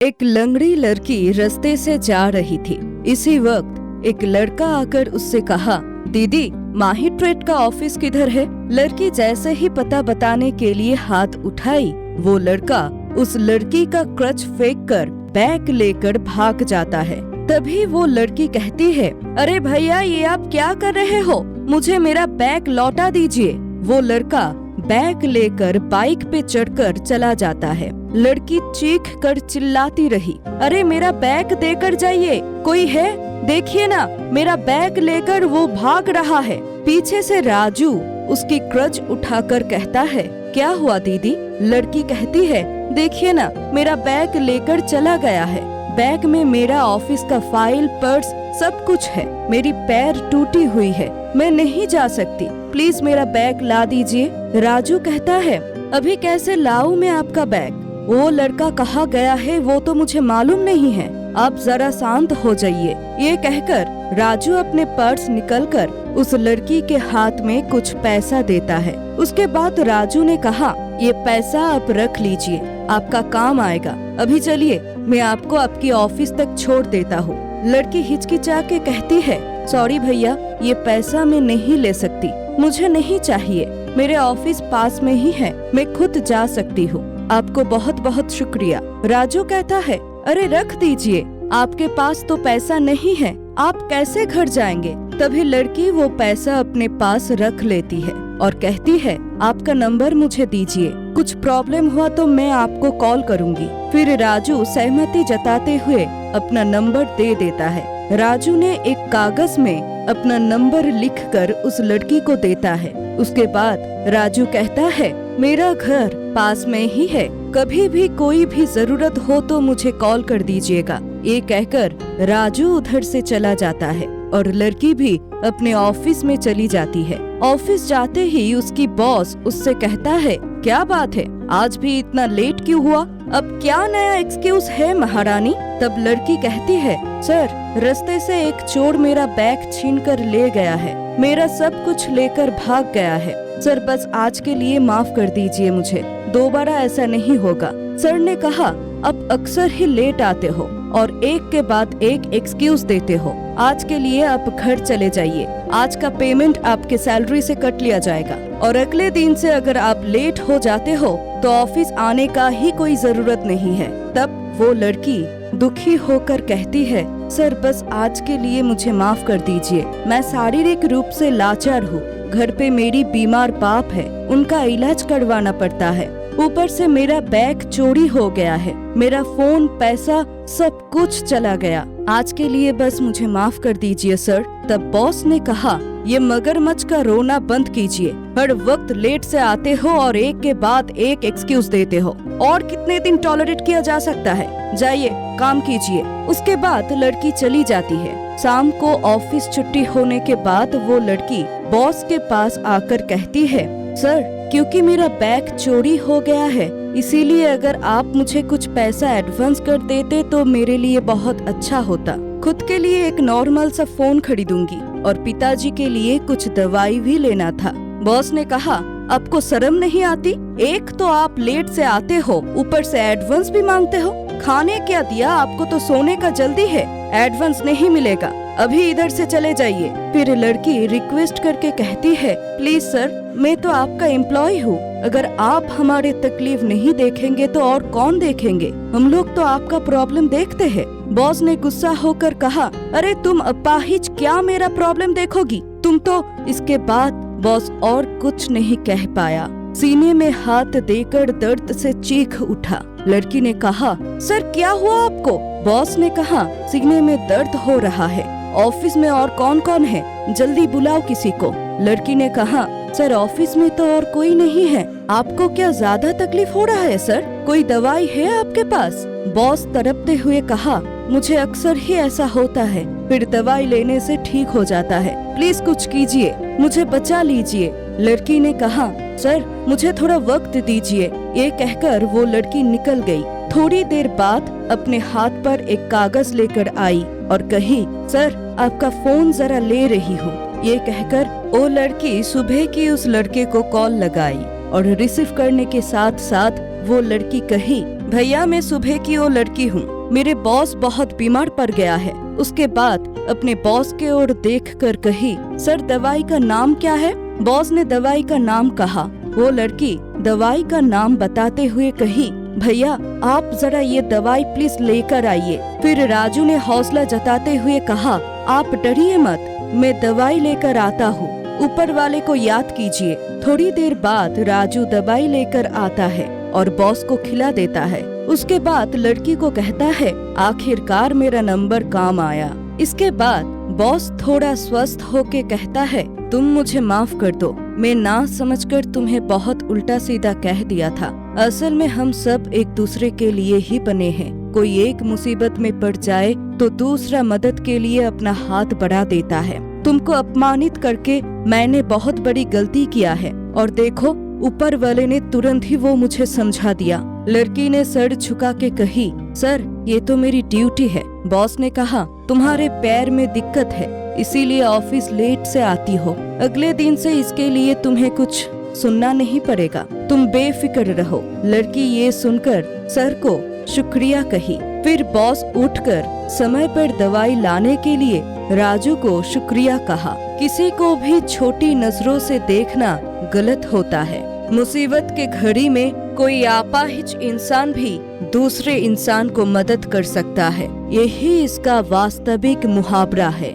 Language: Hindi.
एक लंगड़ी लड़की रास्ते से जा रही थी। इसी वक्त एक लड़का आकर उससे कहा, दीदी माही ट्रेड का ऑफिस किधर है? लड़की जैसे ही पता बताने के लिए हाथ उठाई, वो लड़का उस लड़की का क्रच फेंक कर बैग लेकर भाग जाता है। तभी वो लड़की कहती है, अरे भैया ये आप क्या कर रहे हो? मुझे मेरा बैग लौटा दीजिए। वो लड़का बैग लेकर बाइक पे चढ़कर चला जाता है। लड़की चीख कर चिल्लाती रही, अरे मेरा बैग देकर जाइए, कोई है? देखिए ना, मेरा बैग लेकर वो भाग रहा है। पीछे से राजू उसकी क्रच उठाकर कहता है, क्या हुआ दीदी? लड़की कहती है, देखिए ना, मेरा बैग लेकर चला गया है। बैग में मेरा ऑफिस का फाइल, पर्स सब कुछ है। मेरी पैर टूटी हुई है, मैं नहीं जा सकती, प्लीज मेरा बैग ला दीजिए। राजू कहता है, अभी कैसे लाऊं मैं आपका बैग? वो लड़का कहाँ गया है वो तो मुझे मालूम नहीं है, आप जरा शांत हो जाइए। ये कहकर राजू अपने पर्स निकलकर उस लड़की के हाथ में कुछ पैसा देता है। उसके बाद राजू ने कहा, ये पैसा आप रख लीजिए, आपका काम आएगा। अभी चलिए, मैं आपको आपकी ऑफिस तक छोड़ देता हूँ। लड़की हिचकिचा के कहती है, सॉरी भैया, ये पैसा मैं नहीं ले सकती, मुझे नहीं चाहिए, मेरे ऑफिस पास में ही है, मैं खुद जा सकती हूँ। आपको बहुत बहुत शुक्रिया। राजू कहता है, अरे रख दीजिए, आपके पास तो पैसा नहीं है, आप कैसे घर जाएंगे? तभी लड़की वो पैसा अपने पास रख लेती है और कहती है, आपका नंबर मुझे दीजिए, कुछ प्रॉब्लम हुआ तो मैं आपको कॉल करूंगी। फिर राजू सहमति जताते हुए अपना नंबर दे देता है। राजू ने एक कागज में अपना नंबर लिखकर उस लड़की को देता है। उसके बाद राजू कहता है, मेरा घर पास में ही है, कभी भी कोई भी जरूरत हो तो मुझे कॉल कर दीजिएगा। ये कहकर राजू उधर से चला जाता है और लड़की भी अपने ऑफिस में चली जाती है। ऑफिस जाते ही उसकी बॉस उससे कहता है, क्या बात है, आज भी इतना लेट क्यों हुआ? अब क्या नया एक्सक्यूज है महारानी? तब लड़की कहती है, सर रास्ते से एक चोर मेरा बैग छीनकर ले गया है, मेरा सब कुछ लेकर भाग गया है। सर बस आज के लिए माफ कर दीजिए मुझे, दोबारा ऐसा नहीं होगा। सर ने कहा, अब अक्सर ही लेट आते हो और एक के बाद एक एक्सक्यूज देते हो, आज के लिए आप घर चले जाइए। आज का पेमेंट आपके सैलरी से कट लिया जाएगा और अगले दिन से अगर आप लेट हो जाते हो तो ऑफिस आने का ही कोई जरूरत नहीं है। तब वो लड़की दुखी होकर कहती है, सर बस आज के लिए मुझे माफ कर दीजिए, मैं शारीरिक रूप से लाचार हूँ, घर पे मेरी बीमार बाप है, उनका इलाज करवाना पड़ता है, ऊपर से मेरा बैग चोरी हो गया है, मेरा फोन, पैसा सब कुछ चला गया, आज के लिए बस मुझे माफ कर दीजिए सर। तब बॉस ने कहा, ये मगरमच्छ का रोना बंद कीजिए, हर वक्त लेट से आते हो और एक के बाद एक एक्सक्यूज देते हो, और कितने दिन टॉलरेट किया जा सकता है? जाइए काम कीजिए। उसके बाद लड़की चली जाती है। शाम को ऑफिस छुट्टी होने के बाद वो लड़की बॉस के पास आकर कहती है, सर क्योंकि मेरा बैग चोरी हो गया है, इसीलिए अगर आप मुझे कुछ पैसा एडवांस कर देते तो मेरे लिए बहुत अच्छा होता। खुद के लिए एक नॉर्मल सा फोन खरीदूंगी और पिताजी के लिए कुछ दवाई भी लेना था। बॉस ने कहा, आपको शर्म नहीं आती? एक तो आप लेट से आते हो, ऊपर से एडवांस भी मांगते हो। खाने क्या दिया आपको? तो सोने का जल्दी है, एडवांस नहीं मिलेगा, अभी इधर से चले जाइए। फिर लड़की रिक्वेस्ट करके कहती है, प्लीज सर, मैं तो आपका एम्प्लॉय हूँ, अगर आप हमारे तकलीफ नहीं देखेंगे तो और कौन देखेंगे? हम लोग तो आपका प्रॉब्लम देखते हैं। बॉस ने गुस्सा होकर कहा, अरे तुम अपाहिज, क्या मेरा प्रॉब्लम देखोगी तुम तो? इसके बाद बॉस और कुछ नहीं कह पाया, सीने में हाथ देकर दर्द से चीख उठा। लड़की ने कहा, सर क्या हुआ आपको? बॉस ने कहा, सीने में दर्द हो रहा है, ऑफिस में और कौन कौन है, जल्दी बुलाओ किसी को। लड़की ने कहा, सर ऑफिस में तो और कोई नहीं है, आपको क्या ज्यादा तकलीफ हो रहा है सर? कोई दवाई है आपके पास? बॉस तड़पते हुए कहा, मुझे अक्सर ही ऐसा होता है, फिर दवाई लेने से ठीक हो जाता है, प्लीज कुछ कीजिए, मुझे बचा लीजिए। लड़की ने कहा, सर मुझे थोड़ा वक्त दीजिए। ये कहकर वो लड़की निकल गई। थोड़ी देर बाद अपने हाथ पर एक कागज लेकर आई और कही, सर आपका फोन जरा ले रही हूँ। ये कहकर वो लड़की सुबह की उस लड़के को कॉल लगाई और रिसीव करने के साथ साथ वो लड़की कही, भैया मैं सुबह की वो लड़की हूँ, मेरे बॉस बहुत बीमार पड़ गया है। उसके बाद अपने बॉस के ओर देखकर कही, सर दवाई का नाम क्या है? बॉस ने दवाई का नाम कहा। वो लड़की दवाई का नाम बताते हुए कही, भैया आप जरा ये दवाई प्लीज लेकर आइए। फिर राजू ने हौसला जताते हुए कहा, आप डरिए मत, मैं दवाई लेकर आता हूँ, ऊपर वाले को याद कीजिए। थोड़ी देर बाद राजू दवाई लेकर आता है और बॉस को खिला देता है। उसके बाद लड़की को कहता है, आखिरकार मेरा नंबर काम आया। इसके बाद बॉस थोड़ा स्वस्थ होके कहता है, तुम मुझे माफ कर दो, मैं ना समझकर तुम्हें बहुत उल्टा सीधा कह दिया था। असल में हम सब एक दूसरे के लिए ही बने हैं। कोई एक मुसीबत में पड़ जाए तो दूसरा मदद के लिए अपना हाथ बढ़ा देता है। तुमको अपमानित करके मैंने बहुत बड़ी गलती किया है और देखो ऊपर वाले ने तुरंत ही वो मुझे समझा दिया। लड़की ने सर झुका के कही, सर ये तो मेरी ड्यूटी है। बॉस ने कहा, तुम्हारे पैर में दिक्कत है इसीलिए ऑफिस लेट से आती हो। अगले दिन से इसके लिए तुम्हें कुछ सुनना नहीं पड़ेगा, तुम बेफिक्र रहो। लड़की ये सुनकर सर को शुक्रिया कही। फिर बॉस उठकर समय पर दवाई लाने के लिए राजू को शुक्रिया कहा। किसी को भी छोटी नजरों से देखना गलत होता है। मुसीबत के घड़ी में कोई अपाहिज इंसान भी दूसरे इंसान को मदद कर सकता है। यही इसका वास्तविक मुहावरा है।